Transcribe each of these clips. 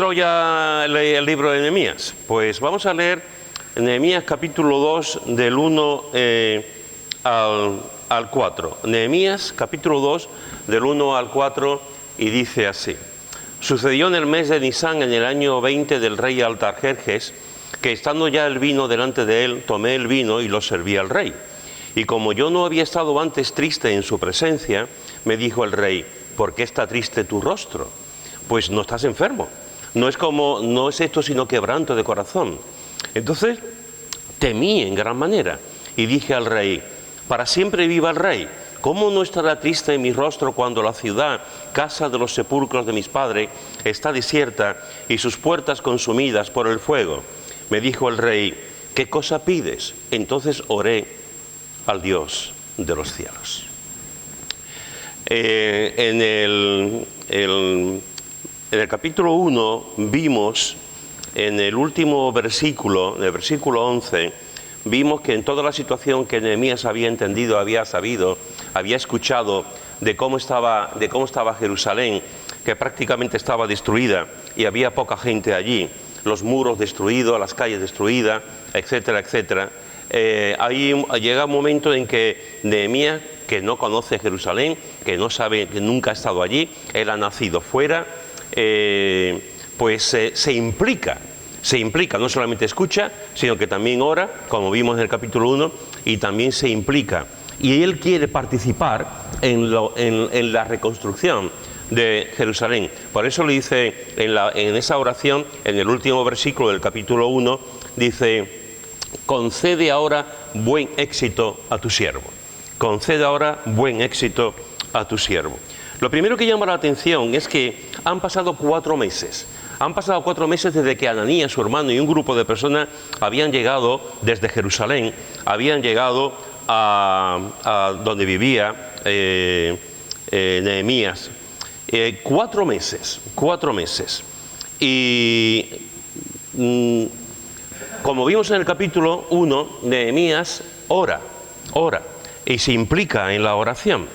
Ya el libro de Nehemías. Pues vamos a leer Nehemías capítulo 2 del 1 al 4. Nehemías capítulo 2 del 1 al 4 y dice así: Sucedió en el mes de Nisán, en el año 20 del rey Artajerjes, que estando ya el vino delante de él, tomé el vino y lo serví al rey. Y como yo no había estado antes triste en su presencia, me dijo el rey: ¿por qué está triste tu rostro? Pues no estás enfermo. No es esto sino quebranto de corazón. Entonces temí en gran manera y dije al rey: para siempre viva el rey. ¿Cómo no estará triste en mi rostro cuando la ciudad, casa de los sepulcros de mis padres, está desierta y sus puertas consumidas por el fuego? Me dijo el rey: ¿qué cosa pides? Entonces oré al Dios de los cielos. En el capítulo 1 vimos, en el último versículo, en el versículo 11, vimos que en toda la situación que Nehemías había entendido, había sabido, había escuchado de cómo estaba Jerusalén, que prácticamente estaba destruida y había poca gente allí, los muros destruidos, las calles destruidas, etcétera, etcétera. Ahí llega un momento en que Nehemías, que no conoce Jerusalén, que no sabe, que nunca ha estado allí, él ha nacido fuera, se implica, no solamente escucha, sino que también ora, como vimos en el capítulo 1, y también se implica. Y él quiere participar en la reconstrucción de Jerusalén. Por eso le dice en esa oración, en el último versículo del capítulo 1, dice: concede ahora buen éxito a tu siervo. Concede ahora buen éxito a tu siervo. Lo primero que llama la atención es que han pasado 4 meses. Han pasado 4 meses desde que Ananías, su hermano, y un grupo de personas habían llegado desde Jerusalén, habían llegado a donde vivía Nehemías. 4 meses. Y como vimos en el capítulo 1, Nehemías ora y se implica en la oración.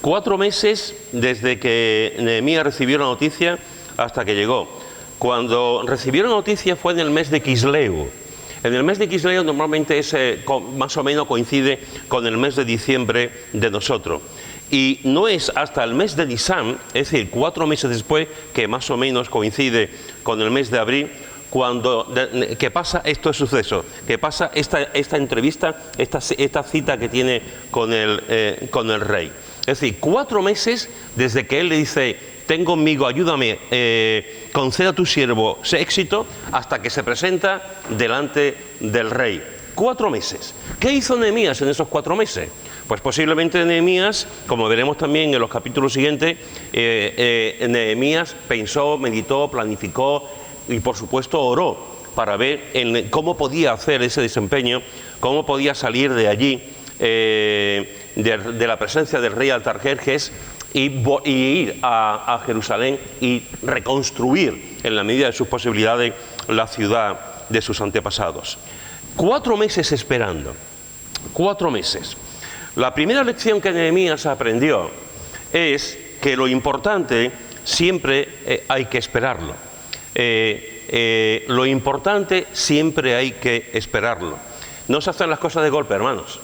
4 meses desde que Nehemías recibió la noticia hasta que llegó. Cuando recibió la noticia fue en el mes de Quisleu. En el mes de Quisleu normalmente más o menos coincide con el mes de diciembre de nosotros. Y no es hasta el mes de Nisán, es decir, 4 meses después, que más o menos coincide con el mes de abril, que pasa estos sucesos, que pasa esta entrevista, esta cita que tiene con el rey. Es decir, 4 meses desde que él le dice: ten conmigo, ayúdame, conceda a tu siervo ese éxito, hasta que se presenta delante del rey. 4 meses. ¿Qué hizo Nehemías en esos 4 meses? Pues posiblemente Nehemías, como veremos también en los capítulos siguientes, Nehemías pensó, meditó, planificó y por supuesto oró para ver cómo podía hacer ese desempeño, cómo podía salir de allí, de la presencia del rey Artajerjes, y ir a Jerusalén y reconstruir en la medida de sus posibilidades la ciudad de sus antepasados. 4 meses esperando, 4 meses. La primera lección que Nehemías aprendió es que lo importante siempre hay que esperarlo. Lo importante siempre hay que esperarlo. No se hacen las cosas de golpe, hermanos.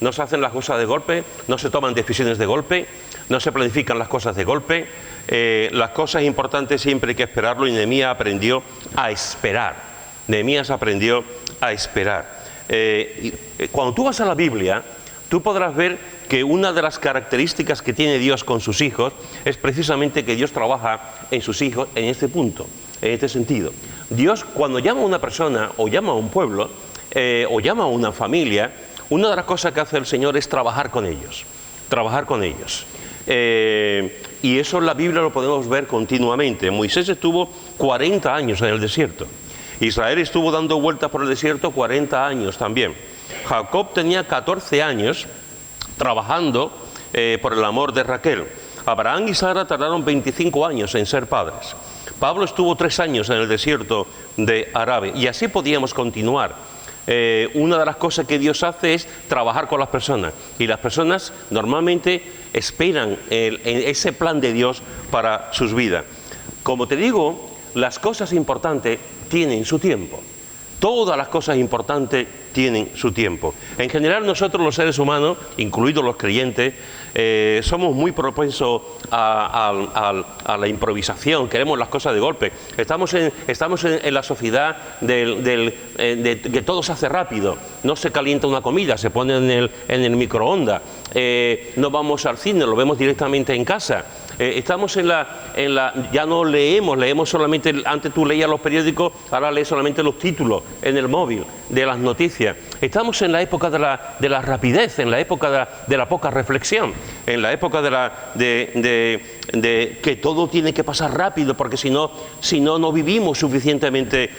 No se hacen las cosas de golpe, no se toman decisiones de golpe, no se planifican las cosas de golpe. Las cosas importantes siempre hay que esperarlo, y Nehemías aprendió a esperar. Nehemías aprendió a esperar. Cuando tú vas a la Biblia, tú podrás ver que una de las características que tiene Dios con sus hijos es precisamente que Dios trabaja en sus hijos en este punto, en este sentido. Dios, cuando llama a una persona, o llama a un pueblo, o llama a una familia, una de las cosas que hace el Señor es trabajar con ellos. Y eso en la Biblia lo podemos ver continuamente. Moisés estuvo 40 años en el desierto. Israel estuvo dando vueltas por el desierto 40 años también. Jacob tenía 14 años trabajando por el amor de Raquel. Abraham y Sara tardaron 25 años en ser padres. Pablo estuvo 3 años en el desierto de Arabia. Y así podíamos continuar. Una de las cosas que Dios hace es trabajar con las personas, y las personas normalmente esperan ese plan de Dios para sus vidas. Como te digo, las cosas importantes tienen su tiempo. Todas las cosas importantes tienen su tiempo. En general nosotros los seres humanos, incluidos los creyentes, somos muy propensos a la improvisación, queremos las cosas de golpe. Estamos en la sociedad de que todo se hace rápido. No se calienta una comida, se pone en el microondas. No vamos al cine, lo vemos directamente en casa. Estamos ya no leemos solamente, antes tú leías los periódicos, ahora lees solamente los títulos en el móvil de las noticias. Estamos en la época de la rapidez, en la época de la poca reflexión, en la época de que todo tiene que pasar rápido, porque si no no vivimos suficientemente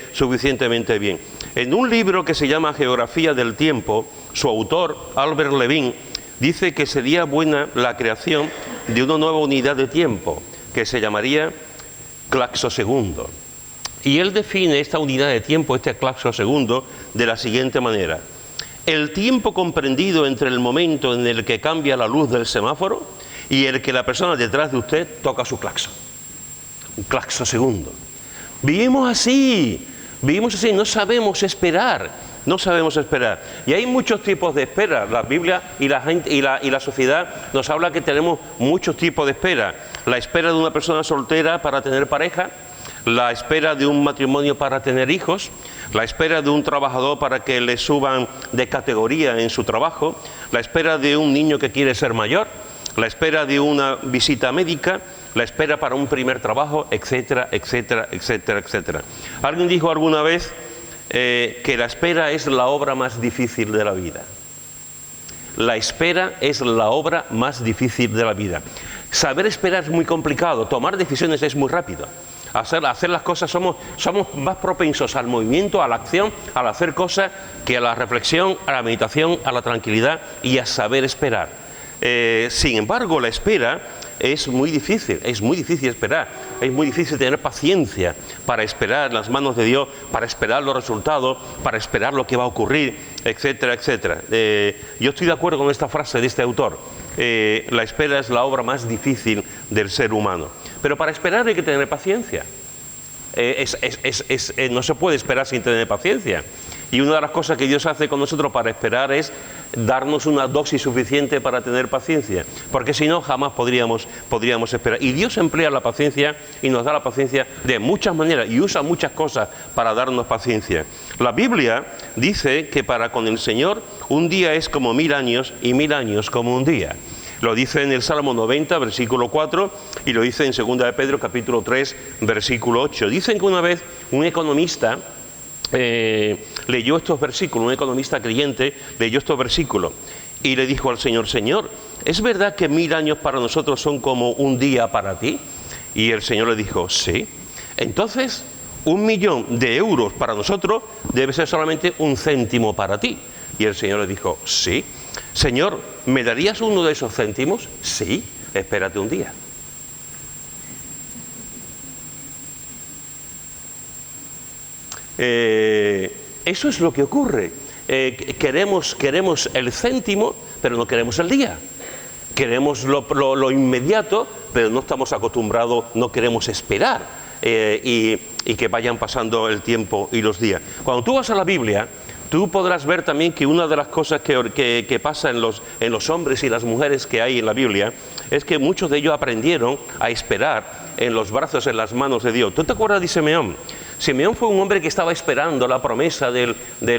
bien. En un libro que se llama Geografía del Tiempo, su autor, Albert Levin, dice que sería buena la creación de una nueva unidad de tiempo, que se llamaría claxosegundo. Y él define esta unidad de tiempo, este claxosegundo, de la siguiente manera: el tiempo comprendido entre el momento en el que cambia la luz del semáforo y el que la persona detrás de usted toca su claxon. Un claxosegundo. Vivimos así, no sabemos esperar. No sabemos esperar. Y hay muchos tipos de espera. La Biblia y la sociedad nos habla que tenemos muchos tipos de espera. La espera de una persona soltera para tener pareja, la espera de un matrimonio para tener hijos, la espera de un trabajador para que le suban de categoría en su trabajo, la espera de un niño que quiere ser mayor, la espera de una visita médica, la espera para un primer trabajo, etcétera, etcétera, etcétera, etcétera. Alguien dijo alguna vez que la espera es la obra más difícil de la vida. La espera es la obra más difícil de la vida. Saber esperar es muy complicado, tomar decisiones es muy rápido. Hacer las cosas, somos más propensos al movimiento, a la acción, al hacer cosas, que a la reflexión, a la meditación, a la tranquilidad y a saber esperar. Sin embargo, la espera es muy difícil esperar, es muy difícil tener paciencia para esperar en las manos de Dios, para esperar los resultados, para esperar lo que va a ocurrir, etcétera, etcétera. Yo estoy de acuerdo con esta frase de este autor: la espera es la obra más difícil del ser humano. Pero para esperar hay que tener paciencia. No se puede esperar sin tener paciencia. Y una de las cosas que Dios hace con nosotros para esperar es darnos una dosis suficiente para tener paciencia, porque si no jamás podríamos esperar. Y Dios emplea la paciencia y nos da la paciencia de muchas maneras y usa muchas cosas para darnos paciencia. La Biblia dice que para con el Señor un día es como 1000 años y 1000 años como un día. Lo dice en el Salmo 90, versículo 4, y lo dice en 2 de Pedro, capítulo 3, versículo 8. Dicen que una vez un economista leyó estos versículos, un economista creyente leyó estos versículos y le dijo al Señor: Señor, ¿es verdad que 1000 años para nosotros son como un día para ti? Y el Señor le dijo: sí. Entonces, 1.000.000 de euros para nosotros debe ser solamente 1 céntimo para ti. Y el Señor le dijo: sí. Señor, ¿me darías uno de esos céntimos? Sí, espérate un día. Eso es lo que ocurre. Queremos el céntimo, pero no queremos el día. Queremos lo inmediato, pero no estamos acostumbrados, no queremos esperar y que vayan pasando el tiempo y los días. Cuando tú vas a la Biblia, tú podrás ver también que una de las cosas que pasa en los hombres y las mujeres que hay en la Biblia es que muchos de ellos aprendieron a esperar en los brazos, en las manos de Dios. ¿Tú te acuerdas de Simeón? Simeón fue un hombre que estaba esperando la promesa del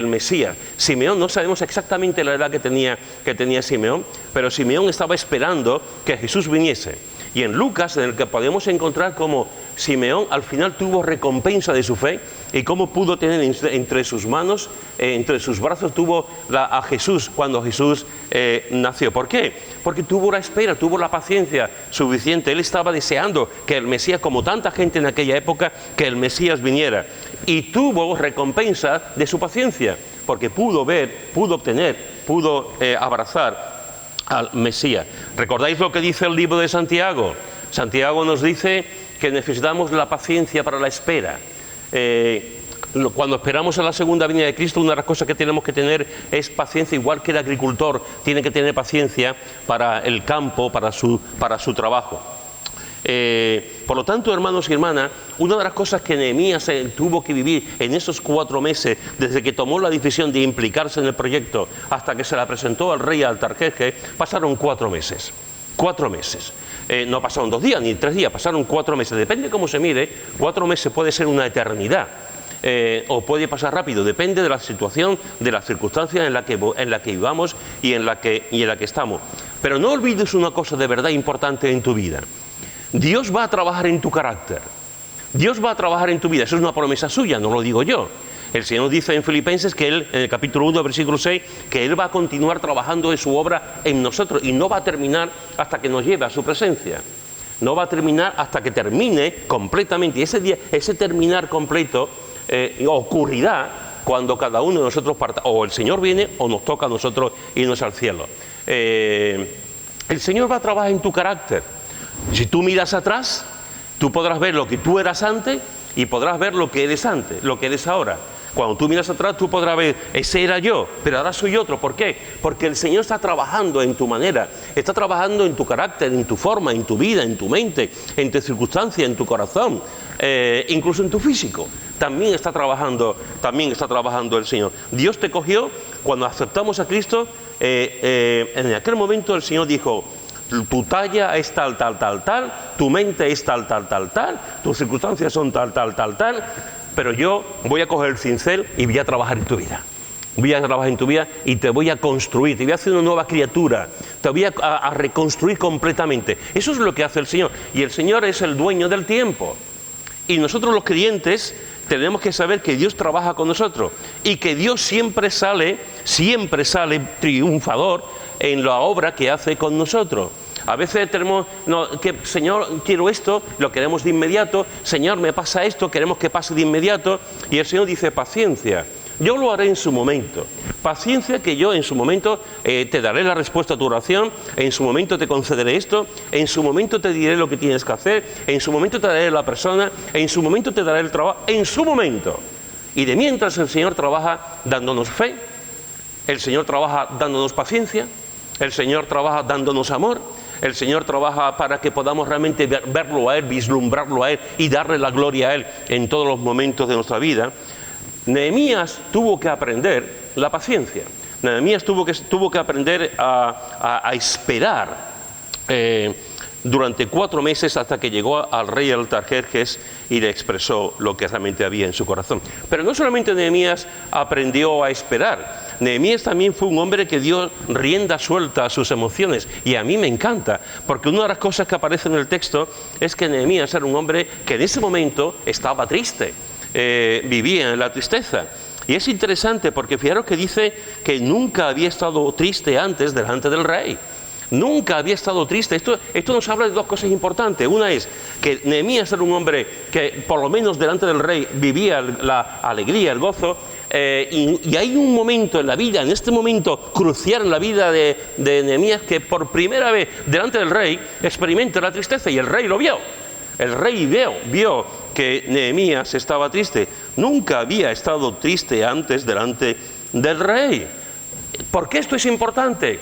Mesías. Simeón, no sabemos exactamente la edad que tenía Simeón, pero Simeón estaba esperando que Jesús viniese. Y en Lucas, en el que podemos encontrar cómo Simeón al final tuvo recompensa de su fe y cómo pudo tener entre sus manos, entre sus brazos, tuvo a Jesús cuando Jesús nació. ¿Por qué? Porque tuvo la espera, tuvo la paciencia suficiente. Él estaba deseando que el Mesías, como tanta gente en aquella época, que el Mesías viniera. Y tuvo recompensa de su paciencia, porque pudo ver, pudo obtener, pudo abrazar al Mesías. ¿Recordáis lo que dice el libro de Santiago? Santiago nos dice que necesitamos la paciencia para la espera. Cuando esperamos a la segunda venida de Cristo, una de las cosas que tenemos que tener es paciencia, igual que el agricultor tiene que tener paciencia para el campo, para su trabajo. Por lo tanto, hermanos y hermanas, una de las cosas que Nehemías tuvo que vivir en esos 4 meses, desde que tomó la decisión de implicarse en el proyecto hasta que se la presentó al rey Artajerjes, pasaron 4 meses. 4 meses. No pasaron 2 días ni 3 días, pasaron 4 meses. Depende de cómo se mire, 4 meses puede ser una eternidad. O puede pasar rápido, depende de la situación, de las circunstancias en la que vivamos y en la que estamos. Pero no olvides una cosa de verdad importante en tu vida. Dios va a trabajar en tu carácter. Dios va a trabajar en tu vida. Eso es una promesa suya, no lo digo yo. El Señor dice en Filipenses que Él, en el capítulo 1, versículo 6, que Él va a continuar trabajando en su obra en nosotros y no va a terminar hasta que nos lleve a su presencia. No va a terminar hasta que termine completamente. Y ese día, ese terminar completo ocurrirá cuando cada uno de nosotros parta. O el Señor viene o nos toca a nosotros irnos al cielo. El Señor va a trabajar en tu carácter. Si tú miras atrás, tú podrás ver lo que tú eras antes y podrás ver lo que eres antes, lo que eres ahora. Cuando tú miras atrás, tú podrás ver, ese era yo, pero ahora soy otro. ¿Por qué? Porque el Señor está trabajando en tu manera, está trabajando en tu carácter, en tu forma, en tu vida, en tu mente, en tu circunstancia, en tu corazón, incluso en tu físico. También está trabajando el Señor. Dios te cogió cuando aceptamos a Cristo. En aquel momento el Señor dijo: tu talla es tal, tu mente es tal, tus circunstancias son tal, pero yo voy a coger el cincel y voy a trabajar en tu vida. Voy a trabajar en tu vida y te voy a construir, te voy a hacer una nueva criatura, te voy a reconstruir completamente. Eso es lo que hace el Señor. Y el Señor es el dueño del tiempo. Y nosotros los creyentes tenemos que saber que Dios trabaja con nosotros y que Dios siempre sale triunfador en la obra que hace con nosotros. A veces tenemos, Señor, quiero esto, lo queremos de inmediato. Señor, me pasa esto, queremos que pase de inmediato. Y el Señor dice: paciencia, yo lo haré en su momento. Paciencia, que yo en su momento te daré la respuesta a tu oración, en su momento te concederé esto, en su momento te diré lo que tienes que hacer, en su momento te daré la persona, en su momento te daré el trabajo, en su momento. Y de mientras el Señor trabaja dándonos fe, el Señor trabaja dándonos paciencia, el Señor trabaja dándonos amor, el Señor trabaja para que podamos realmente verlo a Él, vislumbrarlo a Él y darle la gloria a Él en todos los momentos de nuestra vida. Nehemías tuvo que aprender la paciencia. Nehemías tuvo que aprender a esperar durante 4 meses hasta que llegó al rey Artajerjes y le expresó lo que realmente había en su corazón. Pero no solamente Nehemías aprendió a esperar, Nehemías también fue un hombre que dio rienda suelta a sus emociones, y a mí me encanta, porque una de las cosas que aparece en el texto es que Nehemías era un hombre que en ese momento estaba triste, vivía en la tristeza. Y es interesante porque fijaros que dice que nunca había estado triste antes delante del rey. Nunca había estado triste. Esto nos habla de 2 cosas importantes. Una es que Nehemías era un hombre que por lo menos delante del rey vivía la alegría, el gozo. Y hay un momento en la vida, en este momento crucial en la vida de Nehemías, que por primera vez delante del rey experimenta la tristeza, y el rey lo vio. El rey vio que Nehemías estaba triste. Nunca había estado triste antes delante del rey. ¿Por qué esto es importante?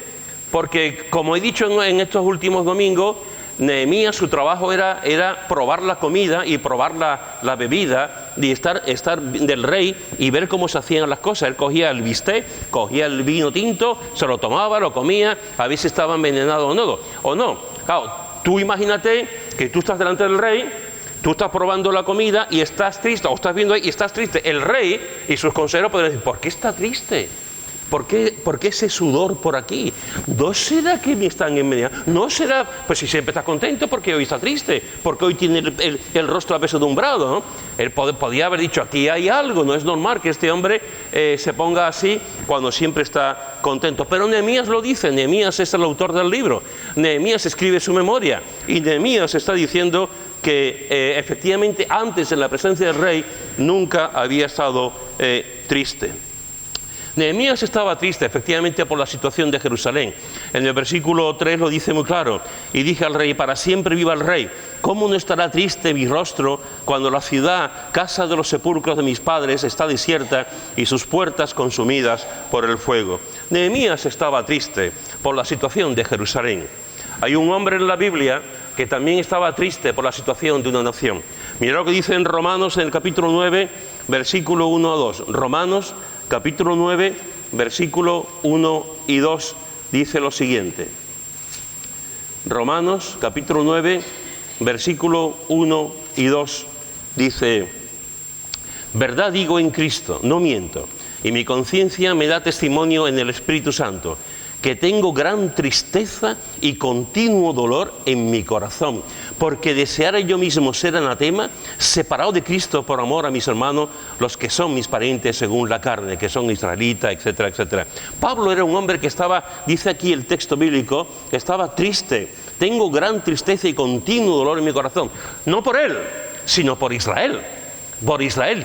Porque, como he dicho en estos últimos domingos, Nehemías, su trabajo era probar la comida y probar la bebida y estar del rey y ver cómo se hacían las cosas. Él cogía el bistec, cogía el vino tinto, se lo tomaba, lo comía, a ver si estaba envenenado o no. Claro, tú imagínate que tú estás delante del rey, tú estás probando la comida y estás triste, o estás viendo ahí y estás triste. El rey y sus consejeros podrían decir: ¿por qué está triste? ¿Por qué ese sudor por aquí? ¿No será que me están envenenando? ¿No será? Pues si siempre está contento, porque hoy está triste, porque hoy tiene el rostro apesadumbrado, ¿no? Él podía haber dicho: aquí hay algo, no es normal que este hombre se ponga así cuando siempre está contento. Pero Nehemías lo dice, Nehemías es el autor del libro, Nehemías escribe su memoria, y Nehemías está diciendo que efectivamente antes, en la presencia del rey, nunca había estado triste. Nehemías estaba triste, efectivamente, por la situación de Jerusalén. En el versículo 3 lo dice muy claro: y dije al rey: para siempre viva el rey. ¿Cómo no estará triste mi rostro cuando la ciudad, casa de los sepulcros de mis padres, está desierta y sus puertas consumidas por el fuego? Nehemías estaba triste por la situación de Jerusalén. Hay un hombre en la Biblia que también estaba triste por la situación de una nación. Mira lo que dice en Romanos, en el capítulo 9, versículo 1 a 2. Romanos, capítulo 9, versículo 1 y 2, dice lo siguiente. Romanos, capítulo 9, versículo 1 y 2, dice: verdad digo en Cristo, no miento, y mi conciencia me da testimonio en el Espíritu Santo, que tengo gran tristeza y continuo dolor en mi corazón, porque deseara yo mismo ser anatema, separado de Cristo por amor a mis hermanos, los que son mis parientes según la carne, que son israelitas, etcétera, etcétera. Pablo era un hombre que estaba, dice aquí el texto bíblico, que estaba triste. Tengo gran tristeza y continuo dolor en mi corazón, no por él, sino por Israel,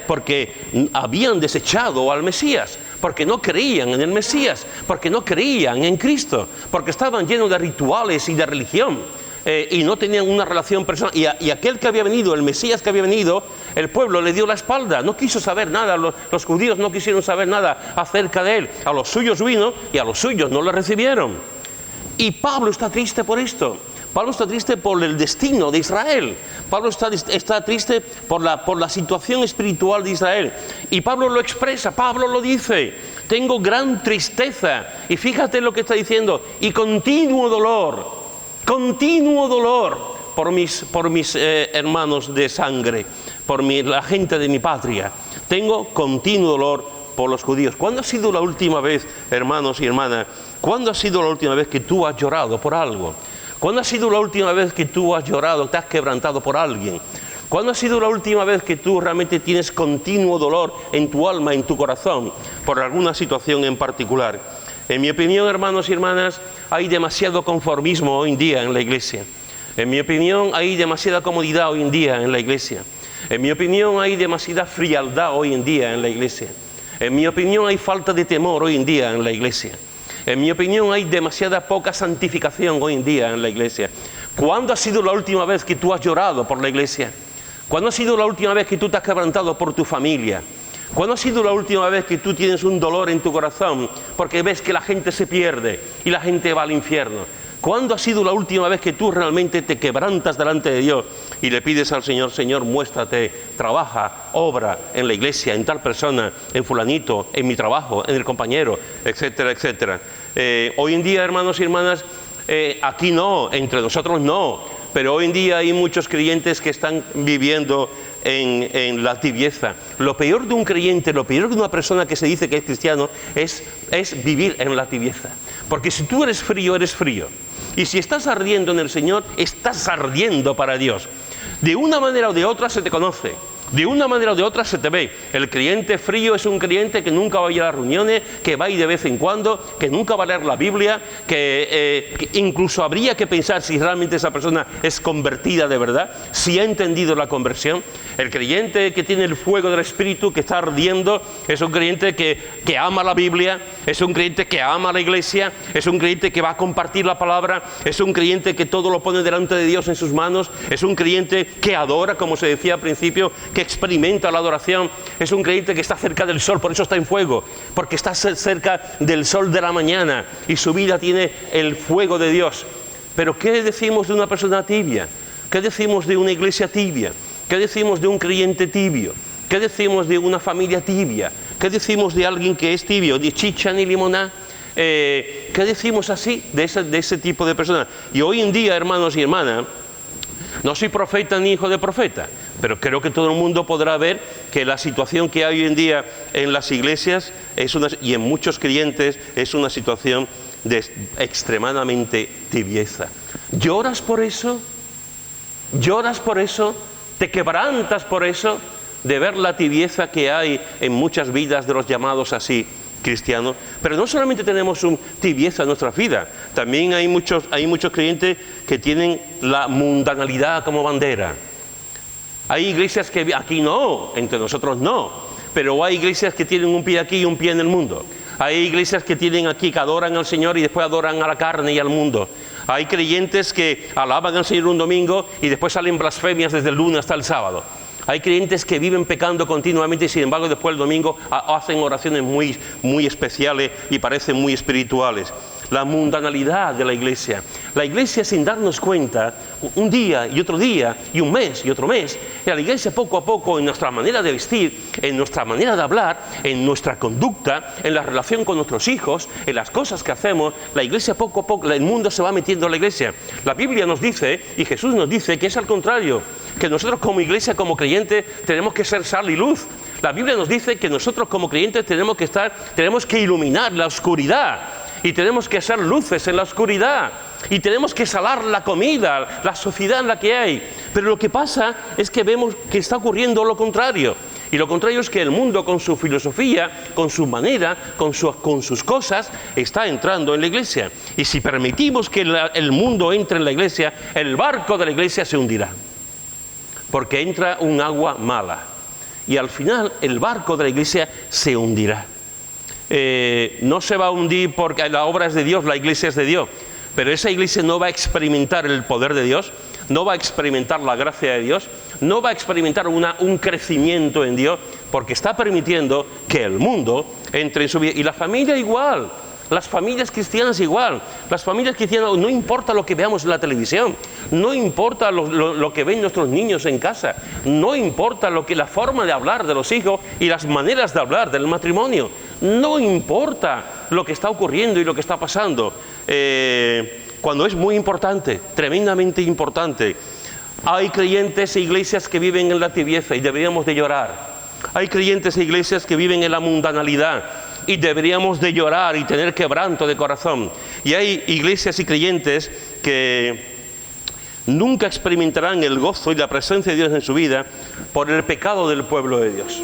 porque habían desechado al Mesías, porque no creían en el Mesías, porque no creían en Cristo, porque estaban llenos de rituales y de religión, y no tenían una relación personal. Y aquel que había venido, el Mesías que había venido, el pueblo le dio la espalda, no quiso saber nada, los judíos no quisieron saber nada acerca de él. A los suyos vino y a los suyos no le recibieron. Y Pablo está triste por esto. Pablo está triste por el destino de Israel. Pablo está triste por la situación espiritual de Israel. Y Pablo lo expresa, Pablo lo dice: tengo gran tristeza. Y fíjate lo que está diciendo: y continuo dolor por mis hermanos de sangre, por la gente de mi patria. Tengo continuo dolor por los judíos. ¿Cuándo ha sido la última vez, hermanos y hermanas, cuándo ha sido la última vez que tú has llorado por algo? ¿Cuándo ha sido la última vez que tú has llorado, te has quebrantado por alguien? ¿Cuándo ha sido la última vez que tú realmente tienes continuo dolor en tu alma, en tu corazón, por alguna situación en particular? En mi opinión, hermanos y hermanas, hay demasiado conformismo hoy en día en la iglesia. En mi opinión, hay demasiada comodidad hoy en día en la iglesia. En mi opinión, hay demasiada frialdad hoy en día en la iglesia. En mi opinión, hay falta de temor hoy en día en la iglesia. En mi opinión, hay demasiada poca santificación hoy en día en la iglesia. ¿Cuándo ha sido la última vez que tú has llorado por la iglesia? ¿Cuándo ha sido la última vez que tú te has quebrantado por tu familia? ¿Cuándo ha sido la última vez que tú tienes un dolor en tu corazón porque ves que la gente se pierde y la gente va al infierno? ¿Cuándo ha sido la última vez que tú realmente te quebrantas delante de Dios y le pides al Señor: Señor, muéstrate, trabaja, obra en la iglesia, en tal persona, en fulanito, en mi trabajo, en el compañero, etcétera, etcétera? Hoy en día, hermanos y hermanas, aquí no, entre nosotros no, pero hoy en día hay muchos creyentes que están viviendo en la tibieza. Lo peor de un creyente, lo peor de una persona que se dice que es cristiano es vivir en la tibieza. Porque si tú eres frío, eres frío. Y si estás ardiendo en el Señor, estás ardiendo para Dios. De una manera o de otra se te conoce. De una manera o de otra se te ve. El creyente frío es un creyente que nunca va a ir a las reuniones, que va a ir de vez en cuando, que nunca va a leer la Biblia, que incluso habría que pensar si realmente esa persona es convertida de verdad, si ha entendido la conversión. El creyente que tiene el fuego del Espíritu, que está ardiendo, es un creyente que ama la Biblia, es un creyente que ama la iglesia, es un creyente que va a compartir la palabra, es un creyente que todo lo pone delante de Dios en sus manos, es un creyente que adora, como se decía al principio, que experimenta la adoración, es un creyente que está cerca del sol, por eso está en fuego, porque está cerca del sol de la mañana y su vida tiene el fuego de Dios. Pero ¿qué decimos de una persona tibia? ¿Qué decimos de una iglesia tibia? ¿Qué decimos de un creyente tibio? ¿Qué decimos de una familia tibia? ¿Qué decimos de alguien que es tibio, de chicha ni limoná? ¿Qué decimos así de ese tipo de personas? Y hoy en día, hermanos y hermanas, no soy profeta ni hijo de profeta, pero creo que todo el mundo podrá ver que la situación que hay hoy en día en las iglesias y en muchos creyentes es una situación de extremadamente tibieza. ¿Lloras por eso? ¿Lloras por eso? ¿Te quebrantas por eso? De ver la tibieza que hay en muchas vidas de los llamados así cristianos. Pero no solamente tenemos tibieza en nuestra vida, también hay muchos creyentes que tienen la mundanalidad como bandera. Hay iglesias que aquí no, entre nosotros no, pero hay iglesias que tienen un pie aquí y un pie en el mundo. Hay iglesias que tienen aquí, que adoran al Señor y después adoran a la carne y al mundo. Hay creyentes que alaban al Señor un domingo y después salen blasfemias desde el lunes hasta el sábado. Hay creyentes que viven pecando continuamente y sin embargo después el domingo hacen oraciones muy, muy especiales y parecen muy espirituales. la mundanalidad de la iglesia. La iglesia, sin darnos cuenta, un día y otro día, y un mes y otro mes, la iglesia poco a poco, en nuestra manera de vestir, en nuestra manera de hablar, en nuestra conducta, en la relación con nuestros hijos, en las cosas que hacemos, la iglesia poco a poco, el mundo se va metiendo en la iglesia. La Biblia nos dice, y Jesús nos dice, que es al contrario, que nosotros como iglesia, como creyentes, tenemos que ser sal y luz. La Biblia nos dice que nosotros como creyentes tenemos que iluminar la oscuridad, y tenemos que ser luces en la oscuridad, y tenemos que salar la comida, la sociedad en la que hay. Pero lo que pasa es que vemos que está ocurriendo lo contrario. Y lo contrario es que el mundo, con su filosofía, con su manera, con sus cosas, está entrando en la iglesia. Y si permitimos que el mundo entre en la iglesia, el barco de la iglesia se hundirá. Porque entra un agua mala. Y al final el barco de la iglesia se hundirá. No se va a hundir porque la obra es de Dios, la iglesia es de Dios. Pero esa iglesia no va a experimentar el poder de Dios, no va a experimentar la gracia de Dios, no va a experimentar un crecimiento en Dios, porque está permitiendo que el mundo entre en su vida. Y la familia igual, las familias cristianas igual. Las familias cristianas, no importa lo que veamos en la televisión, no importa lo que ven nuestros niños en casa, no importa la forma de hablar de los hijos y las maneras de hablar del matrimonio, no importa lo que está ocurriendo y lo que está pasando. Cuando es muy importante, tremendamente importante. Hay creyentes e iglesias que viven en la tibieza y deberíamos de llorar. Hay creyentes e iglesias que viven en la mundanalidad y deberíamos de llorar y tener quebranto de corazón. Y hay iglesias y creyentes que nunca experimentarán el gozo y la presencia de Dios en su vida por el pecado del pueblo de Dios.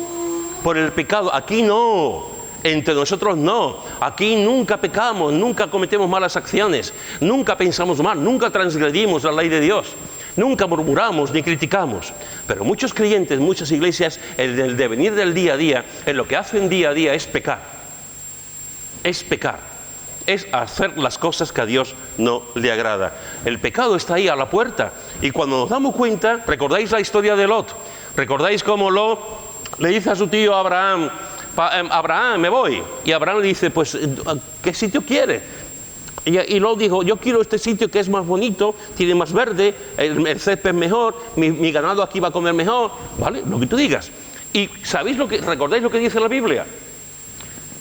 Por el pecado. Aquí no. Entre nosotros no, aquí nunca pecamos, nunca cometemos malas acciones, nunca pensamos mal, nunca transgredimos la ley de Dios, nunca murmuramos ni criticamos. Pero muchos creyentes, muchas iglesias, en el devenir del día a día, en lo que hacen día a día es pecar. Es pecar, es hacer las cosas que a Dios no le agrada. El pecado está ahí a la puerta, y cuando nos damos cuenta, ¿recordáis la historia de Lot? ¿Recordáis cómo Lot le dice a su tío Abraham, me voy? Y Abraham le dice, pues, ¿qué sitio quiere? Y Lot dijo, yo quiero este sitio que es más bonito, tiene más verde, el césped es mejor, mi ganado aquí va a comer mejor, ¿vale? Lo que tú digas. Y ¿recordáis lo que dice la Biblia?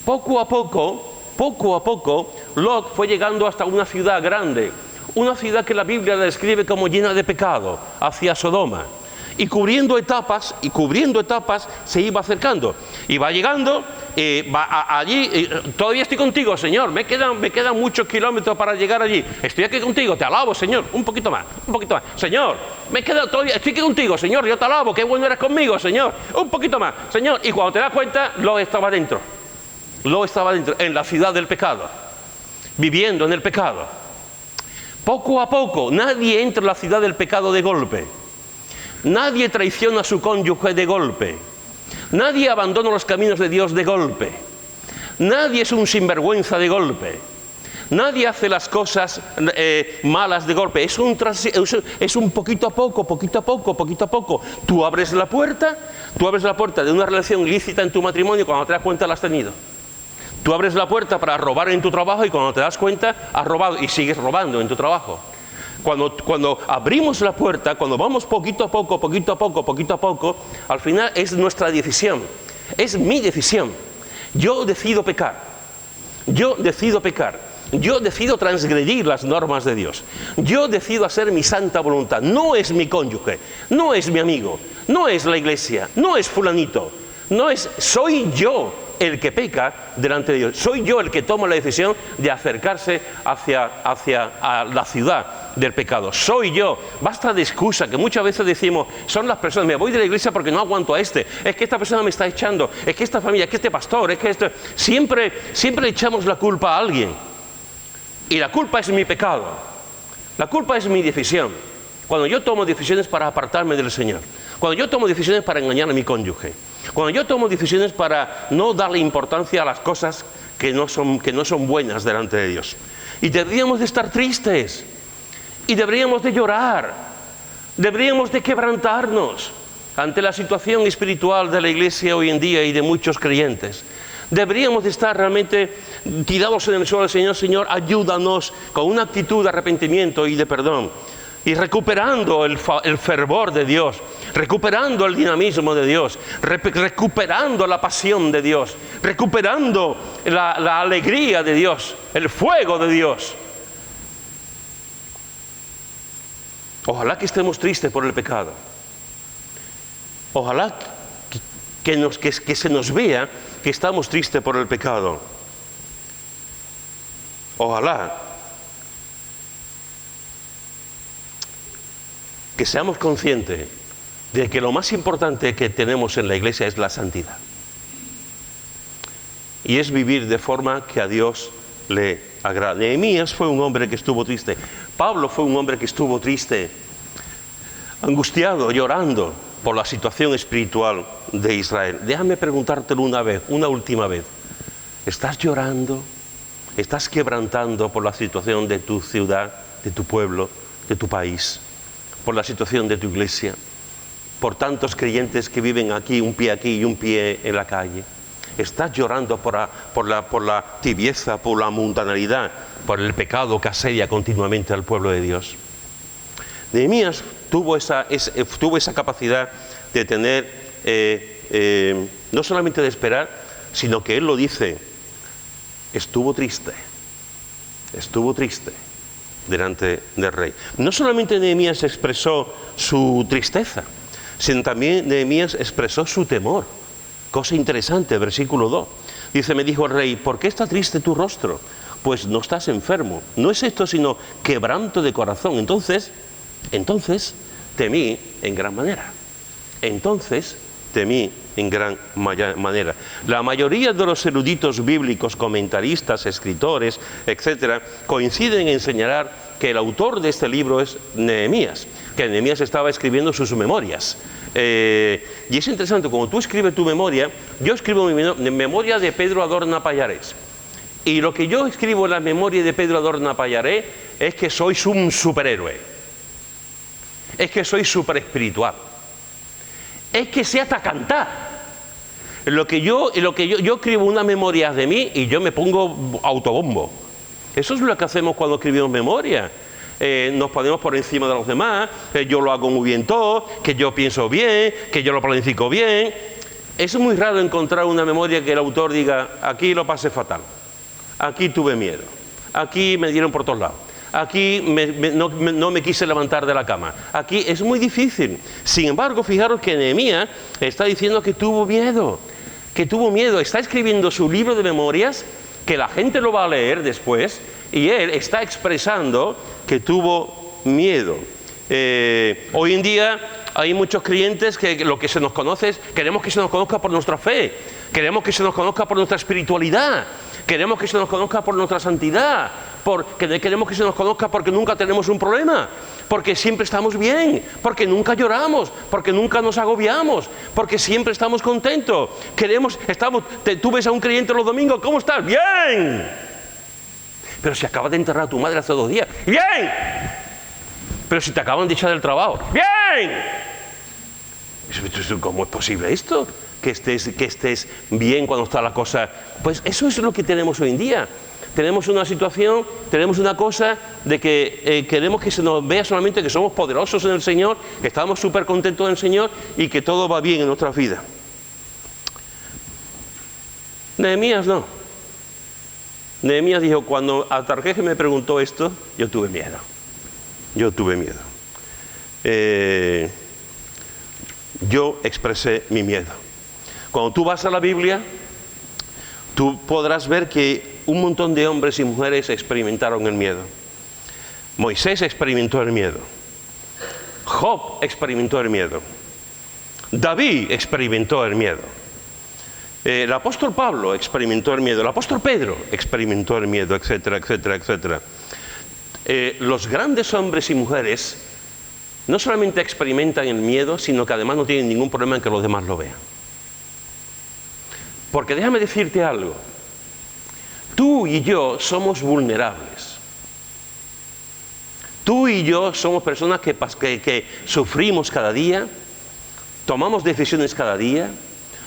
Poco a poco, Lot fue llegando hasta una ciudad grande, una ciudad que la Biblia la describe como llena de pecado, hacia Sodoma. Y cubriendo etapas, se iba acercando. Y va llegando, allí, todavía estoy contigo, Señor, me quedan muchos kilómetros para llegar allí. Estoy aquí contigo, te alabo, Señor, un poquito más. Señor, estoy aquí contigo, Señor, yo te alabo, qué bueno eres conmigo, Señor, un poquito más, Señor. Y cuando te das cuenta, Lot estaba dentro, en la ciudad del pecado, viviendo en el pecado. Poco a poco, nadie entra en la ciudad del pecado de golpe. Nadie traiciona a su cónyuge de golpe. Nadie abandona los caminos de Dios de golpe. Nadie es un sinvergüenza de golpe. Nadie hace las cosas malas de golpe. Es un poquito a poco. Tú abres la puerta de una relación ilícita en tu matrimonio, cuando te das cuenta la has tenido. Tú abres la puerta para robar en tu trabajo y cuando te das cuenta has robado y sigues robando en tu trabajo. Cuando abrimos la puerta, cuando vamos poquito a poco, al final es nuestra decisión, es mi decisión. Yo decido pecar, yo decido transgredir las normas de Dios, yo decido hacer mi santa voluntad. No es mi cónyuge, no es mi amigo, no es la iglesia, no es fulanito, soy yo el que peca delante de Dios. Soy yo el que toma la decisión de acercarse hacia la ciudad del pecado. Soy yo. Basta de excusa que muchas veces decimos, son las personas, me voy de la iglesia porque no aguanto a este, es que esta persona me está echando, es que esta familia, es que este pastor, es que esto. Siempre le echamos la culpa a alguien. Y la culpa es mi pecado. La culpa es mi decisión. Cuando yo tomo decisiones para apartarme del Señor, cuando yo tomo decisiones para engañar a mi cónyuge, cuando yo tomo decisiones para no darle importancia a las cosas que no son buenas delante de Dios. Y deberíamos de estar tristes, y deberíamos de llorar, deberíamos de quebrantarnos ante la situación espiritual de la iglesia hoy en día y de muchos creyentes. Deberíamos de estar realmente tirados en el suelo al Señor, Señor, ayúdanos, con una actitud de arrepentimiento y de perdón. Y recuperando el fervor de Dios, recuperando el dinamismo de Dios, recuperando la pasión de Dios, recuperando la alegría de Dios, el fuego de Dios. Ojalá que estemos tristes por el pecado. Ojalá que se nos vea que estamos tristes por el pecado. Ojalá que seamos conscientes de que lo más importante que tenemos en la iglesia es la santidad. Y es vivir de forma que a Dios le agrade. Nehemías fue un hombre que estuvo triste. Pablo fue un hombre que estuvo triste, angustiado, llorando por la situación espiritual de Israel. Déjame preguntártelo una última vez. ¿Estás llorando? ¿Estás quebrantando por la situación de tu ciudad, de tu pueblo, de tu país? Por la situación de tu iglesia, por tantos creyentes que viven aquí y un pie en la calle. Estás llorando por la tibieza, por la mundanalidad, por el pecado que asedia continuamente al pueblo de Dios. Nehemías tuvo esa capacidad de tener, no solamente de esperar, sino que él lo dice, estuvo triste delante del rey. No solamente Nehemías expresó su tristeza, sino también Nehemías expresó su temor. Cosa interesante, versículo 2. Dice, me dijo el rey, ¿por qué está triste tu rostro? Pues no estás enfermo. No es esto sino quebranto de corazón. Entonces temí en gran manera. La mayoría de los eruditos bíblicos, comentaristas, escritores, etcétera, coinciden en señalar que el autor de este libro es Nehemías, que Nehemías estaba escribiendo sus memorias. Y es interesante, cuando tú escribes tu memoria, yo escribo mi memoria de Pedro Adorna Pallarés. Y lo que yo escribo en la memoria de Pedro Adorna Pallarés es que sois un superhéroe. Es que sois super espiritual. Es que sé hasta cantar. Yo escribo unas memorias de mí y yo me pongo autobombo. Eso es lo que hacemos cuando escribimos memoria. Nos ponemos por encima de los demás, yo lo hago muy bien todo, que yo pienso bien, que yo lo planifico bien. Es muy raro encontrar una memoria que el autor diga, aquí lo pasé fatal, aquí tuve miedo, aquí me dieron por todos lados, aquí no me quise levantar de la cama. Aquí es muy difícil. Sin embargo, fijaros que Nehemías está diciendo que tuvo miedo, está escribiendo su libro de memorias, que la gente lo va a leer después, y él está expresando que tuvo miedo. Hoy en día hay muchos creyentes que lo que se nos conoce es, queremos que se nos conozca por nuestra fe, queremos que se nos conozca por nuestra espiritualidad, queremos que se nos conozca por nuestra santidad, queremos que se nos conozca porque nunca tenemos un problema, porque siempre estamos bien, porque nunca lloramos, porque nunca nos agobiamos, porque siempre estamos contentos. Tú ves a un creyente los domingos, ¿cómo estás? ¡Bien! Pero si acabas de enterrar a tu madre hace 2 días, ¡bien! Pero si te acaban de echar del trabajo, ¡bien! ¿Cómo es posible esto? Que estés bien cuando está la cosa. Pues eso es lo que tenemos hoy en día. Tenemos una situación, tenemos una cosa de que queremos que se nos vea solamente que somos poderosos en el Señor, que estamos súper contentos en el Señor y que todo va bien en nuestras vidas. Nehemías no. Nehemías dijo, cuando Artajerjes me preguntó esto, yo tuve miedo. Yo expresé mi miedo. Cuando tú vas a la Biblia, tú podrás ver que un montón de hombres y mujeres experimentaron el miedo. Moisés experimentó el miedo. Job experimentó el miedo. David experimentó el miedo. El apóstol Pablo experimentó el miedo. El apóstol Pedro experimentó el miedo, etcétera, etcétera, etcétera. Los grandes hombres y mujeres no solamente experimentan el miedo, sino que además no tienen ningún problema en que los demás lo vean. Porque déjame decirte algo. Tú y yo somos vulnerables. Tú y yo somos personas que sufrimos cada día, tomamos decisiones cada día,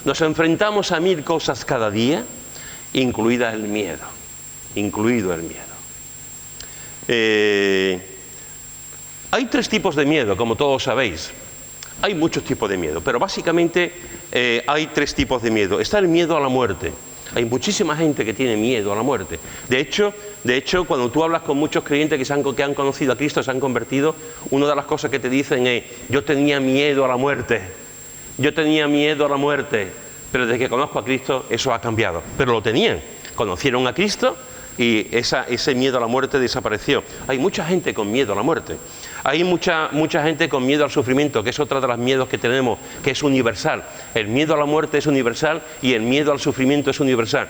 nos enfrentamos a 1000 cosas cada día, incluida el miedo. incluido el miedo. Hay tres tipos de miedo, como todos sabéis. Hay muchos tipos de miedo, pero básicamente hay tres tipos de miedo. Está el miedo a la muerte. Hay muchísima gente que tiene miedo a la muerte. De hecho, cuando tú hablas con muchos creyentes que han conocido a Cristo, se han convertido, una de las cosas que te dicen es: yo tenía miedo a la muerte. Yo tenía miedo a la muerte. Pero desde que conozco a Cristo, eso ha cambiado. Pero lo tenían. Conocieron a Cristo y ese miedo a la muerte desapareció. Hay mucha gente con miedo a la muerte. Hay mucha gente con miedo al sufrimiento, que es otra de los miedos que tenemos, que es universal. El miedo a la muerte es universal y el miedo al sufrimiento es universal.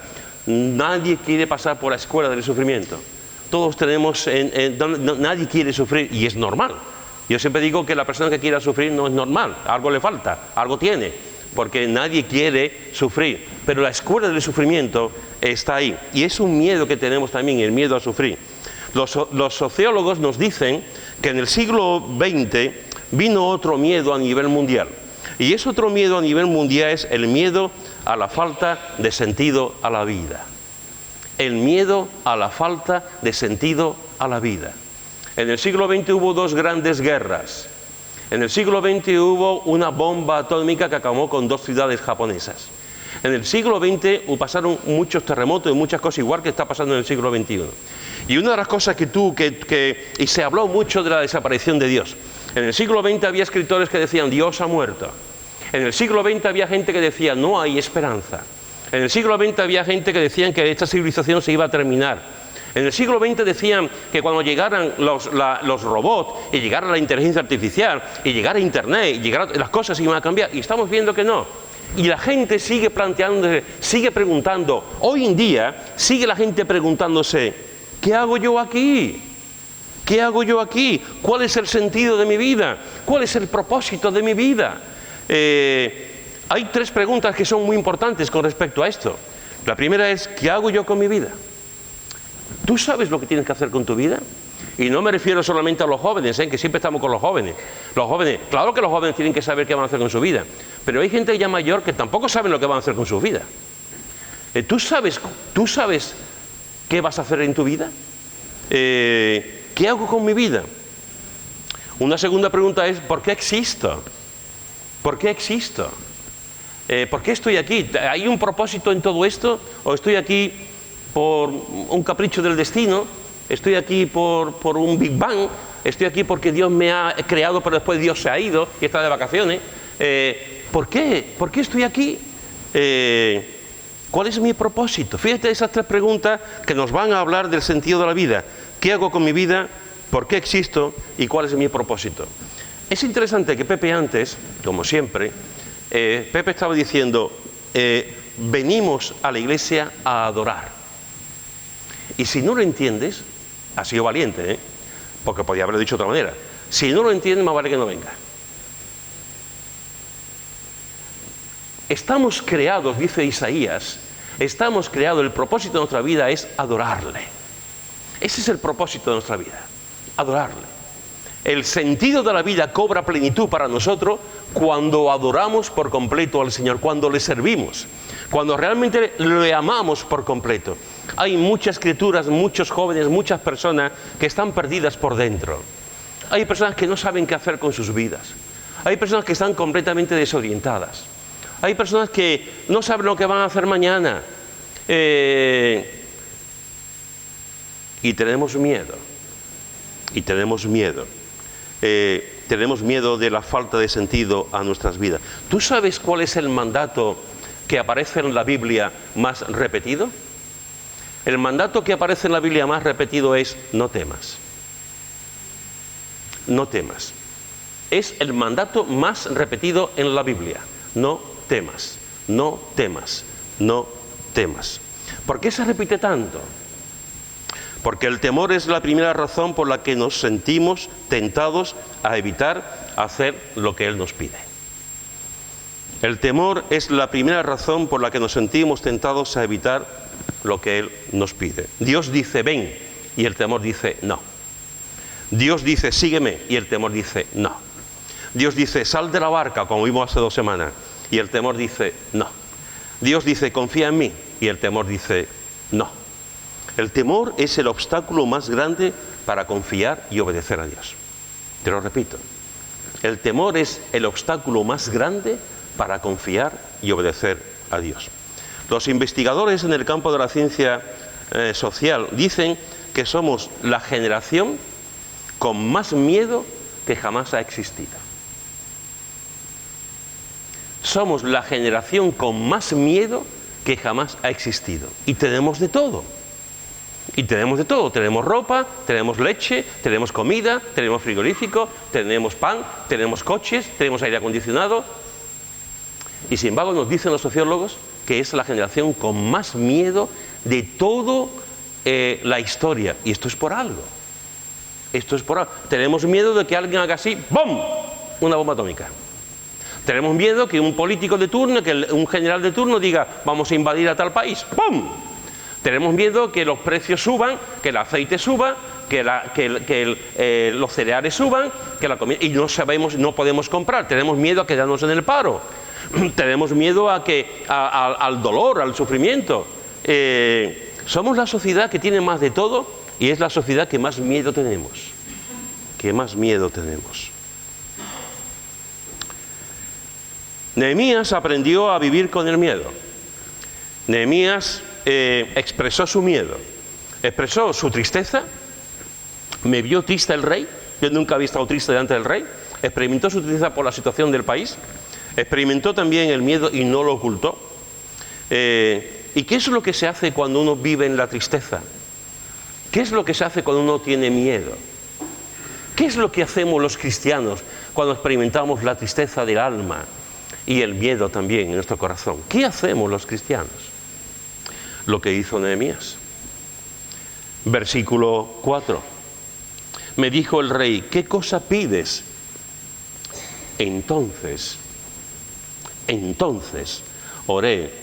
Nadie quiere pasar por la escuela del sufrimiento. Todos tenemos, nadie quiere sufrir y es normal. Yo siempre digo que la persona que quiera sufrir no es normal, algo le falta, algo tiene, porque nadie quiere sufrir. Pero la escuela del sufrimiento está ahí y es un miedo que tenemos también, el miedo a sufrir. Los sociólogos nos dicen que en el siglo XX vino otro miedo a nivel mundial. Y ese otro miedo a nivel mundial es el miedo a la falta de sentido a la vida. El miedo a la falta de sentido a la vida. En el siglo XX hubo dos grandes guerras. En el siglo XX hubo una bomba atómica que acabó con 2 ciudades japonesas. En el siglo XX pasaron muchos terremotos y muchas cosas, igual que está pasando en el siglo XXI. Y una de las cosas y se habló mucho de la desaparición de Dios. En el siglo XX había escritores que decían: Dios ha muerto. En el siglo XX había gente que decía: no hay esperanza. En el siglo XX había gente que decían que esta civilización se iba a terminar. En el siglo XX decían que cuando llegaran los robots y llegara la inteligencia artificial y llegara Internet y las cosas iban a cambiar. Y estamos viendo que no. Y la gente sigue planteándose, sigue preguntando. Hoy en día sigue la gente preguntándose: ¿qué hago yo aquí? ¿Qué hago yo aquí? ¿Cuál es el sentido de mi vida? ¿Cuál es el propósito de mi vida? Hay 3 preguntas que son muy importantes con respecto a esto. La primera es: ¿qué hago yo con mi vida? ¿Tú sabes lo que tienes que hacer con tu vida? Y no me refiero solamente a los jóvenes, que siempre estamos con los jóvenes. Los jóvenes, claro que los jóvenes tienen que saber qué van a hacer con su vida, pero hay gente ya mayor que tampoco saben lo que van a hacer con su vida. ¿Tú sabes qué vas a hacer en tu vida? ¿Qué hago con mi vida? Una segunda pregunta es: ¿por qué existo? ¿Por qué existo? ¿Por qué estoy aquí? ¿Hay un propósito en todo esto? ¿O estoy aquí por un capricho del destino? ¿Estoy aquí por un Big Bang? ¿Estoy aquí porque Dios me ha creado pero después Dios se ha ido y está de vacaciones? ¿Por qué? ¿Por qué estoy aquí? ¿Cuál es mi propósito? Fíjate esas 3 preguntas que nos van a hablar del sentido de la vida. ¿Qué hago con mi vida? ¿Por qué existo? ¿Y cuál es mi propósito? Es interesante que Pepe antes, como siempre, Pepe estaba diciendo: venimos a la iglesia a adorar. Y si no lo entiendes, ha sido valiente, porque podía haberlo dicho de otra manera. Si no lo entiendes, más vale que no venga. Estamos creados, dice Isaías, estamos creados, el propósito de nuestra vida es adorarle. Ese es el propósito de nuestra vida, adorarle. El sentido de la vida cobra plenitud para nosotros cuando adoramos por completo al Señor, cuando le servimos, cuando realmente le amamos por completo. Hay muchas criaturas, muchos jóvenes, muchas personas que están perdidas por dentro. Hay personas que no saben qué hacer con sus vidas. Hay personas que están completamente desorientadas. Hay personas que no saben lo que van a hacer mañana. Y tenemos miedo. Y tenemos miedo. Tenemos miedo de la falta de sentido a nuestras vidas. ¿Tú sabes cuál es el mandato que aparece en la Biblia más repetido? El mandato que aparece en la Biblia más repetido es: no temas. No temas. Es el mandato más repetido en la Biblia. No temas, no temas, no temas. ¿Por qué se repite tanto? Porque el temor es la primera razón por la que nos sentimos tentados a evitar hacer lo que Él nos pide. El temor es la primera razón por la que nos sentimos tentados a evitar lo que Él nos pide. Dios dice: ven, y el temor dice: no. Dios dice: sígueme, y el temor dice: no. Dios dice: sal de la barca, como vimos hace 2 semanas, y el temor dice: no. Dios dice: confía en mí, y el temor dice: no. El temor es el obstáculo más grande para confiar y obedecer a Dios. Te lo repito. El temor es el obstáculo más grande para confiar y obedecer a Dios. Los investigadores en el campo de la ciencia social dicen que somos la generación con más miedo que jamás ha existido. Somos la generación con más miedo que jamás ha existido. Y tenemos de todo. Y tenemos de todo. Tenemos ropa, tenemos leche, tenemos comida, tenemos frigorífico, tenemos pan, tenemos coches, tenemos aire acondicionado. Y sin embargo nos dicen los sociólogos que es la generación con más miedo de toda la historia. Y esto es por algo. Esto es por algo. Tenemos miedo de que alguien haga así, ¡bum!, una bomba atómica. Tenemos miedo que un político de turno, que un general de turno diga, vamos a invadir a tal país, ¡pum! Tenemos miedo que los precios suban, que el aceite suba, que los cereales suban, que la comida, y no sabemos, no podemos comprar. Tenemos miedo a quedarnos en el paro. Tenemos miedo al dolor, al sufrimiento. Somos la sociedad que tiene más de todo y es la sociedad que más miedo tenemos. Que más miedo tenemos. Nehemías aprendió a vivir con el miedo. Nehemías expresó su miedo, expresó su tristeza. Me vio triste el rey, yo nunca había estado triste delante del rey. Experimentó su tristeza por la situación del país, experimentó también el miedo y no lo ocultó. ¿Y qué es lo que se hace cuando uno vive en la tristeza? ¿Qué es lo que se hace cuando uno tiene miedo? ¿Qué es lo que hacemos los cristianos cuando experimentamos la tristeza del alma y el miedo también en nuestro corazón? ¿Qué hacemos los cristianos? Lo que hizo Nehemías. Versículo 4. Me dijo el rey, ¿qué cosa pides? Entonces oré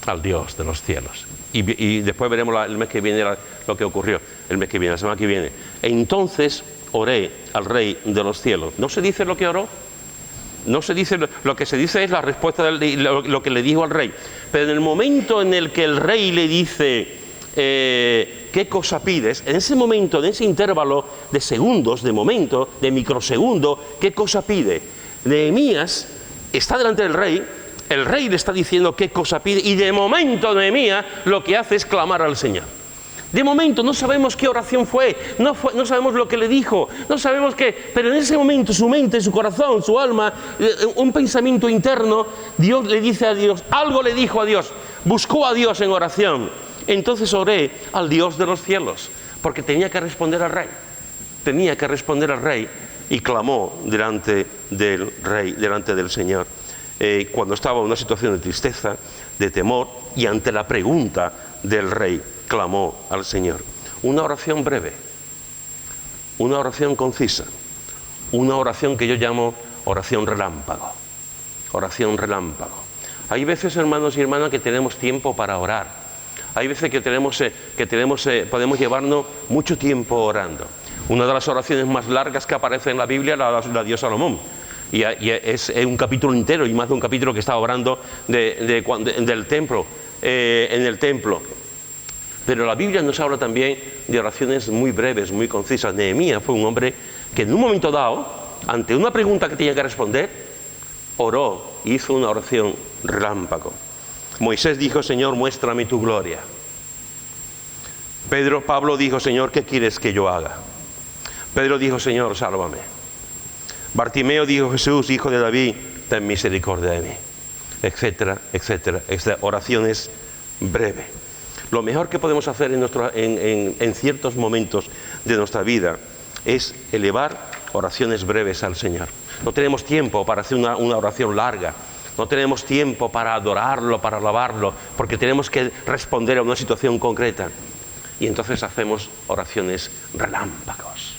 al Dios de los cielos. Y después veremos el mes que viene lo que ocurrió, el mes que viene, la semana que viene. Entonces oré al Rey de los cielos. ¿No se dice lo que oró? No se dice, lo que se dice es la respuesta lo que le dijo al rey. Pero en el momento en el que el rey le dice, ¿qué cosa pides? En ese momento, en ese intervalo de segundos, de momento, de microsegundo, ¿qué cosa pide? Nehemías está delante del rey, el rey le está diciendo qué cosa pide, y de momento Nehemías lo que hace es clamar al Señor. De momento no sabemos qué oración fue, no sabemos lo que le dijo, no sabemos qué, pero en ese momento su mente, su corazón, su alma, un pensamiento interno, Dios le dice a Dios, algo le dijo a Dios, buscó a Dios en oración. Entonces oré al Dios de los cielos, porque tenía que responder al rey, y clamó delante del rey, delante del Señor, cuando estaba en una situación de tristeza, de temor, y ante la pregunta del rey, clamó al Señor. Una oración breve, una oración concisa, una oración que yo llamo oración relámpago. Oración relámpago. Hay veces, hermanos y hermanas, que tenemos tiempo para orar. Hay veces que podemos llevarnos mucho tiempo orando. Una de las oraciones más largas que aparece en la Biblia la dio Salomón. Y es un capítulo entero, y más de un capítulo que estaba orando del templo, en el templo. Pero la Biblia nos habla también de oraciones muy breves, muy concisas. Nehemías fue un hombre que en un momento dado, ante una pregunta que tenía que responder, oró y hizo una oración relámpago. Moisés dijo, Señor, muéstrame tu gloria. Pablo dijo, Señor, ¿qué quieres que yo haga? Pedro dijo, Señor, sálvame. Bartimeo dijo, Jesús, hijo de David, ten misericordia de mí. Etcétera, etcétera, etcétera. Oraciones breves. Lo mejor que podemos hacer en ciertos momentos de nuestra vida es elevar oraciones breves al Señor. No tenemos tiempo para hacer una oración larga. No tenemos tiempo para adorarlo, para alabarlo, porque tenemos que responder a una situación concreta. Y entonces hacemos oraciones relámpagos.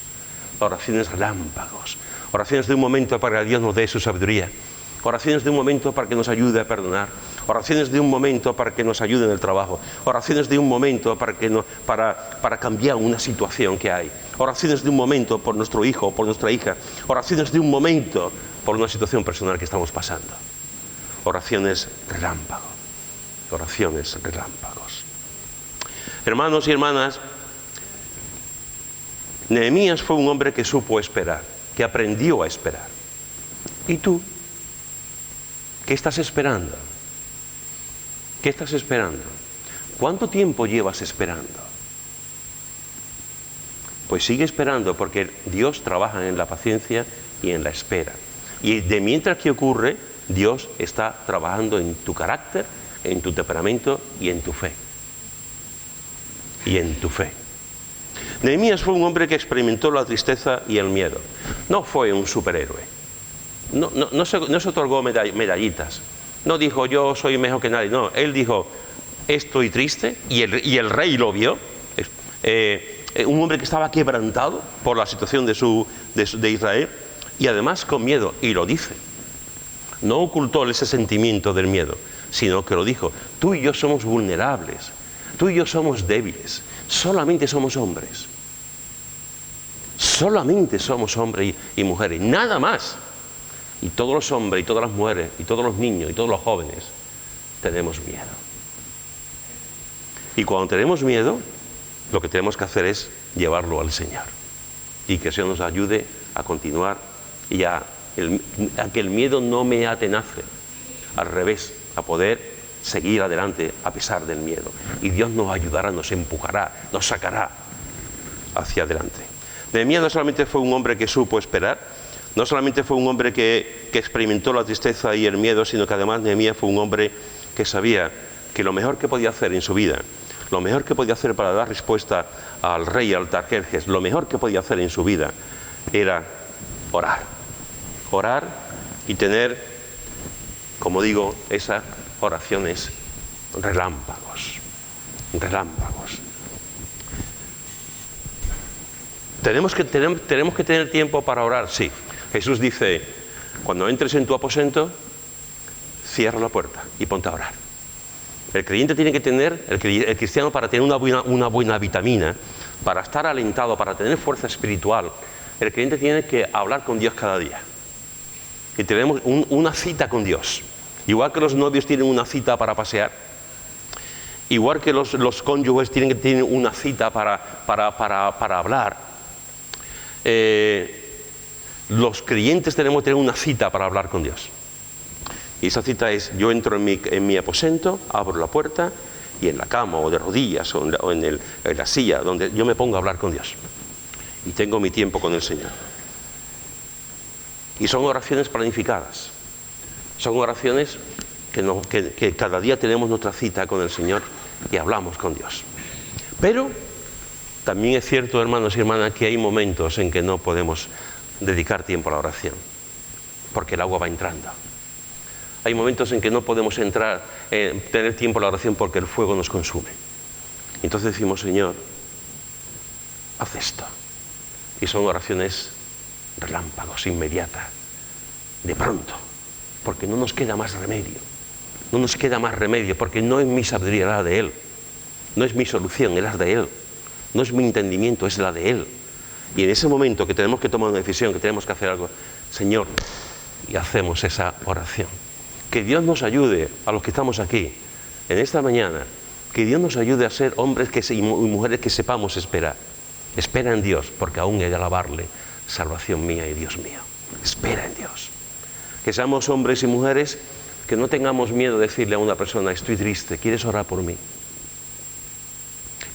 Oraciones relámpagos. Oraciones de un momento para que Dios nos dé su sabiduría. Oraciones de un momento para que nos ayude a perdonar. Oraciones de un momento para que nos ayude en el trabajo. Oraciones de un momento para cambiar una situación que hay. Oraciones de un momento por nuestro hijo o por nuestra hija. Oraciones de un momento por una situación personal que estamos pasando. Oraciones relámpagos. Oraciones relámpagos. Hermanos y hermanas, Nehemías fue un hombre que supo esperar, que aprendió a esperar. ¿Y tú? ¿Qué estás esperando? ¿Qué estás esperando? ¿Cuánto tiempo llevas esperando? Pues sigue esperando, porque Dios trabaja en la paciencia y en la espera. Y de mientras que ocurre, Dios está trabajando en tu carácter, en tu temperamento y en tu fe. Y en tu fe. Nehemías fue un hombre que experimentó la tristeza y el miedo. No fue un superhéroe. No se otorgó medallitas. No dijo, yo soy mejor que nadie. No, él dijo, estoy triste, y el rey lo vio. Un hombre que estaba quebrantado por la situación de Israel, y además con miedo, y lo dice. No ocultó ese sentimiento del miedo, sino que lo dijo. Tú y yo somos vulnerables, tú y yo somos débiles, solamente somos hombres. Solamente somos hombres y mujeres, nada más. Y todos los hombres y todas las mujeres y todos los niños y todos los jóvenes tenemos miedo. Y cuando tenemos miedo, lo que tenemos que hacer es llevarlo al Señor. Y que el Señor nos ayude a continuar y a que el miedo no me atenace. Al revés, a poder seguir adelante a pesar del miedo. Y Dios nos ayudará, nos empujará, nos sacará hacia adelante. Nehemías no solamente fue un hombre que supo esperar, no solamente fue un hombre que experimentó la tristeza y el miedo, sino que además Nehemías fue un hombre que sabía que lo mejor que podía hacer en su vida, lo mejor que podía hacer para dar respuesta al rey Artajerjes, lo mejor que podía hacer en su vida era orar. Orar y tener, como digo, esas oraciones relámpagos. Relámpagos. ¿Tenemos que tener tiempo para orar? Sí. Jesús dice, cuando entres en tu aposento, cierra la puerta y ponte a orar. El creyente tiene que tener, el cristiano, para tener una buena vitamina, para estar alentado, para tener fuerza espiritual, el creyente tiene que hablar con Dios cada día. Y tenemos una cita con Dios. Igual que los novios tienen una cita para pasear, igual que los cónyuges tienen una cita para hablar, los creyentes tenemos que tener una cita para hablar con Dios. Y esa cita es, yo entro en mi aposento, abro la puerta, y en la cama o de rodillas o en la silla donde yo me pongo a hablar con Dios. Y tengo mi tiempo con el Señor. Y son oraciones planificadas. Son oraciones que cada día tenemos nuestra cita con el Señor y hablamos con Dios. Pero también es cierto, hermanos y hermanas, que hay momentos en que no podemos dedicar tiempo a la oración, porque el agua va entrando. Hay momentos en que no podemos tener tiempo a la oración porque el fuego nos consume. Entonces decimos, Señor, haz esto. Y son oraciones relámpagos, inmediatas, de pronto, porque no nos queda más remedio. No nos queda más remedio, porque no es mi sabiduría, es la de Él. No es mi solución, es la de Él. No es mi entendimiento, es la de Él. Y en ese momento que tenemos que tomar una decisión, que tenemos que hacer algo, Señor, y hacemos esa oración. Que Dios nos ayude a los que estamos aquí, en esta mañana, que Dios nos ayude a ser hombres y mujeres que sepamos esperar. Espera en Dios, porque aún he de alabarle, salvación mía y Dios mío. Espera en Dios. Que seamos hombres y mujeres que no tengamos miedo de decirle a una persona, estoy triste, ¿quieres orar por mí?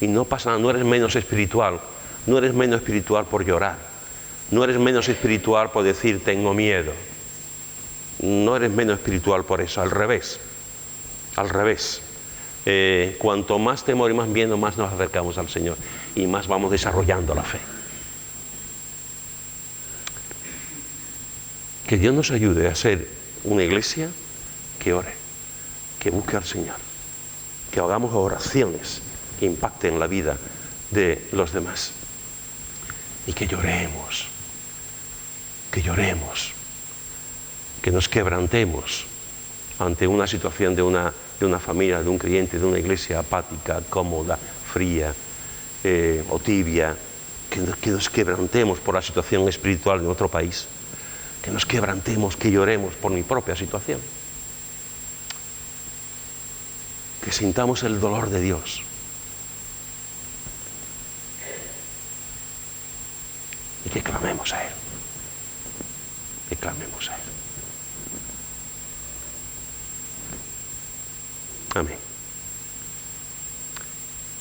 Y no pasa nada, no eres menos espiritual, no eres menos espiritual por llorar, no eres menos espiritual por decir tengo miedo, no eres menos espiritual por eso, al revés, al revés. Cuanto más temor y más miedo, más nos acercamos al Señor y más vamos desarrollando la fe. Que Dios nos ayude a ser una iglesia que ore, que busque al Señor, que hagamos oraciones que impacten la vida de los demás y que lloremos, que nos quebrantemos ante una situación de una familia, de un creyente, de una iglesia apática, cómoda, fría o tibia, que nos quebrantemos por la situación espiritual de nuestro país, que nos quebrantemos, que lloremos por mi propia situación, que sintamos el dolor de Dios.